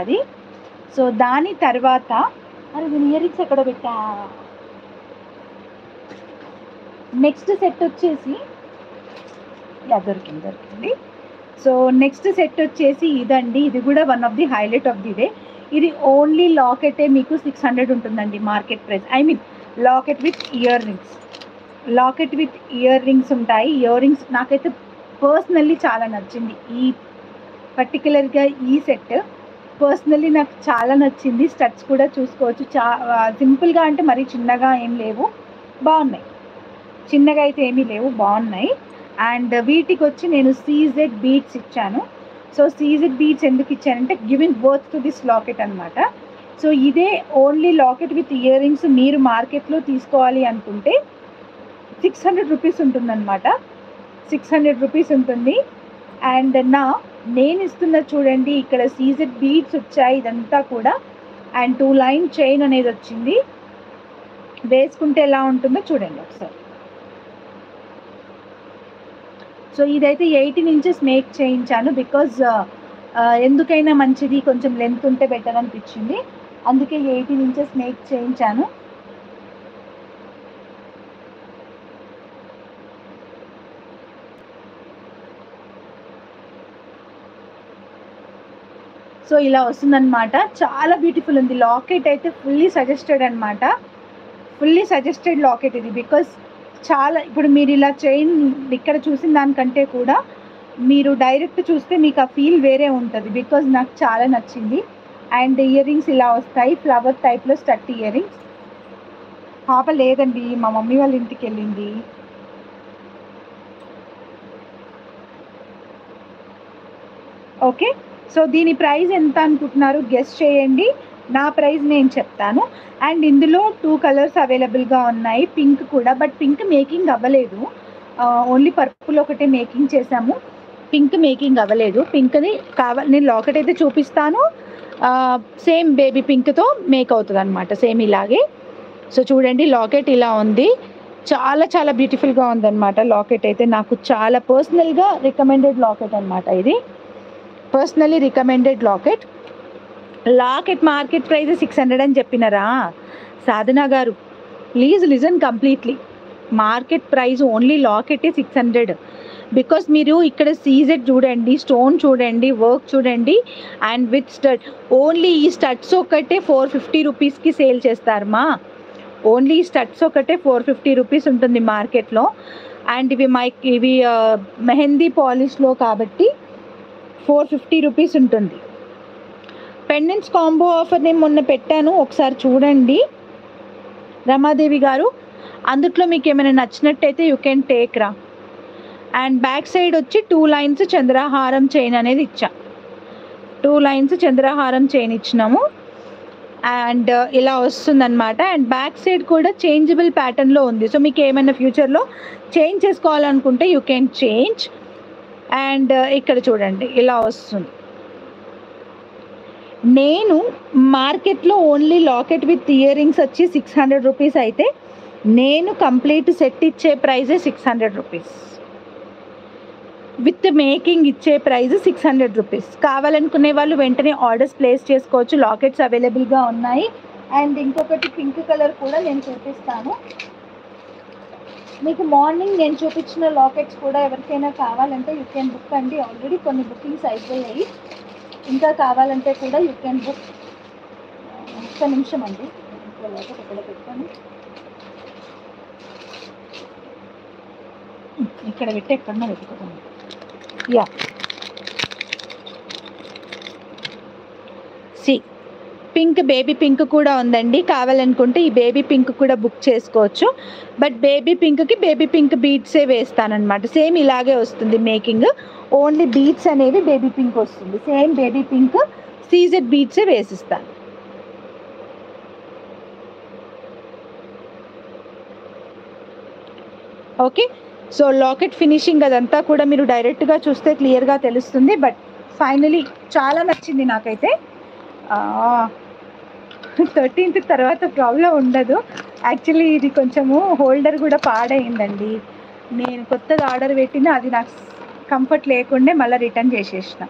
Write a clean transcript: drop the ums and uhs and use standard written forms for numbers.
అది. సో దాని తర్వాత అరే నేను ఇయర్ రింగ్స్ ఎక్కడ పెట్టా. నెక్స్ట్ సెట్ వచ్చేసి దొరికింది. సో నెక్స్ట్ సెట్ వచ్చేసి ఇదండి. ఇది కూడా one of the highlight of the day. ఇది ఓన్లీ లాకెటే మీకు 600 ఉంటుందండి market price. I mean locket with ear rings. Locket with ear rings ఉంటాయి. ఇయర్ రింగ్స్ నాకైతే పర్సనల్లీ చాలా నచ్చింది. ఈ పర్టికులర్గా ఈ సెట్ పర్సనల్లీ నాకు చాలా నచ్చింది. స్టడ్స్ కూడా చూసుకోవచ్చు. సింపుల్గా అంటే మరీ చిన్నగా ఏం లేవు, బాగున్నాయి. చిన్నగా అయితే ఏమీ లేవు, బాగున్నాయి. అండ్ వీటికి వచ్చి నేను సీజెడ్ బీట్స్ ఇచ్చాను. సో సీజెడ్ బీట్స్ ఎందుకు ఇచ్చానంటే giving worth to this locket అనమాట. సో ఇదే only locket with earrings మీరు మార్కెట్లో తీసుకోవాలి అనుకుంటే 600 రూపీస్ ఉంటుందన్నమాట. 600 రూపీస్ ఉంటుంది. అండ్ నేను ఇస్తున్న చూడండి, ఇక్కడ సీజెడ్ బీడ్స్ వచ్చాయి ఇదంతా కూడా. అండ్ 2 లైన్ చైన్ అనేది వచ్చింది. వేసుకుంటే ఎలా ఉంటుందో చూడండి ఒకసారి. సో ఇదైతే 18 ఇంచెస్ మేక్ చేయించాను. బికాజ్ ఎందుకైనా మంచిది, కొంచెం లెంత్ ఉంటే బెటర్ అనిపించింది. అందుకే 18 ఇంచెస్ మేక్ చేయించాను. సో ఇలా వస్తుందన్నమాట. చాలా బ్యూటిఫుల్ ఉంది. లాకెట్ అయితే ఫుల్లీ సజెస్టెడ్ అనమాట. ఫుల్లీ సజెస్టెడ్ లాకెట్ ఇది. బికాస్ చాలా ఇప్పుడు మీరు ఇలా చైన్ ఇక్కడ చూసిన దానికంటే కూడా మీరు డైరెక్ట్ చూస్తే మీకు ఆ ఫీల్ వేరే ఉంటుంది. బికాజ్ నాకు చాలా నచ్చింది. అండ్ ఇయర్ రింగ్స్ ఇలా వస్తాయి, ఫ్లవర్ టైప్లో స్టడ్ ఇయర్ రింగ్స్. పాప లేదండి, మా మమ్మీ వాళ్ళ ఇంటికి వెళ్ళింది. ఓకే, సో దీని ప్రైస్ ఎంత అనుకుంటున్నారు గెస్ చేయండి. నా ప్రైస్ నేను చెప్తాను. అండ్ ఇందులో 2 కలర్స్ అవైలబుల్గా ఉన్నాయి, పింక్ కూడా. బట్ పింక్ మేకింగ్ అవ్వలేదు, ఓన్లీ పర్పుల్ ఒకటే మేకింగ్ చేసాము. పింక్ మేకింగ్ అవ్వలేదు. పింక్ది కావాలి, నేను లాకెట్ అయితే చూపిస్తాను. సేమ్ బేబీ పింక్తో మేక్ అవుతుంది అనమాట, సేమ్ ఇలాగే. సో చూడండి, లాకెట్ ఇలా ఉంది. చాలా చాలా బ్యూటిఫుల్గా ఉందన్నమాట. లాకెట్ అయితే నాకు చాలా పర్సనల్గా రికమెండెడ్ లాకెట్ అనమాట ఇది. Personally recommended locket. Market price 600 అని చెప్పినారా Sadhana garu? Please listen completely. Market price only లాకెటే 600. బికాస్ మీరు ఇక్కడ సీజెడ్ చూడండి, స్టోన్ చూడండి, వర్క్ చూడండి, అండ్ విత్ స్టడ్. ఓన్లీ ఈ స్టడ్స్ ఒకటే 450 రూపీస్కి సేల్ చేస్తారమ్మా. ఓన్లీ ఈ స్టడ్స్ ఒకటే 450 రూపీస్ ఉంటుంది మార్కెట్లో. అండ్ ఇవి మెహందీ పాలిష్లో కాబట్టి 450 రూపీస్ ఉంటుంది. పెండెంట్స్ కాంబో ఆఫర్ నేను మొన్న పెట్టాను, ఒకసారి చూడండి రమాదేవి గారు. అందుట్లో మీకు ఏమైనా నచ్చినట్టయితే యూ కెన్ టేక్ రా. అండ్ బ్యాక్ సైడ్ వచ్చి 2 లైన్స్ చంద్రహారం చైన్ అనేది ఇచ్చా. 2 లైన్స్ చంద్రహారం చైన్ ఇచ్చినాము. అండ్ ఇలా వస్తుందన్నమాట. అండ్ బ్యాక్ సైడ్ కూడా చేంజబుల్ ప్యాటర్న్లో ఉంది. సో మీకు ఏమైనా ఫ్యూచర్లో చేంజ్ చేసుకోవాలనుకుంటే యూ కెన్ చేంజ్. అండ్ ఇక్కడ చూడండి ఇలా వస్తుంది. నేను మార్కెట్లో only locket with ear rings వచ్చి 600 రూపీస్ అయితే నేను కంప్లీట్ సెట్ ఇచ్చే ప్రైజే 600 రూపీస్. విత్ మేకింగ్ ఇచ్చే ప్రైజ్ 600 రూపీస్. కావాలనుకునే వాళ్ళు వెంటనే ఆర్డర్స్ ప్లేస్ చేసుకోవచ్చు. లాకెట్స్ అవైలబుల్గా ఉన్నాయి. అండ్ ఇంకొకటి పింక్ కలర్ కూడా నేను చూపిస్తాను మీకు. మార్నింగ్ నేను చూపించిన లాకెట్స్ కూడా ఎవరికైనా కావాలంటే యూ కెన్ బుక్ అండి. ఆల్రెడీ కొన్ని బుకింగ్స్ అయిపోయాయి. ఇంకా కావాలంటే కూడా యూ కెన్ బుక్. ఒక్క నిమిషం అండి, లాకెట్ ఎక్కడ పెట్టాను, ఇక్కడ పెట్టి ఎక్కడన్నా పెట్టుకోండి. Yeah see pink, baby pink కూడా ఉందండి. కావాలనుకుంటే ఈ బేబీ పింక్ కూడా బుక్ చేసుకోవచ్చు. బట్ బేబీ పింక్కి బేబీ పింక్ బీడ్సే వేస్తానన్నమాట. సేమ్ ఇలాగే వస్తుంది మేకింగ్. ఓన్లీ బీడ్స్ అనేవి బేబీ పింక్ వస్తుంది. సేమ్ బేబీ పింక్ సీజెడ్ బీడ్సే వేసిస్తాను. ఓకే, సో లాకెట్ ఫినిషింగ్ అదంతా కూడా మీరు డైరెక్ట్గా చూస్తే క్లియర్గా తెలుస్తుంది. బట్ ఫైనలీ చాలా నచ్చింది నాకైతే. 13th తర్వాత ప్రాబ్లం ఉండదు. యాక్చువల్లీ ఇది కొంచెము హోల్డర్ కూడా పాడైందండి. నేను కొత్తది ఆర్డర్ పెట్టిన, అది నాకు కంఫర్ట్ లేకుండే మళ్ళీ రిటర్న్ చేసేసిన.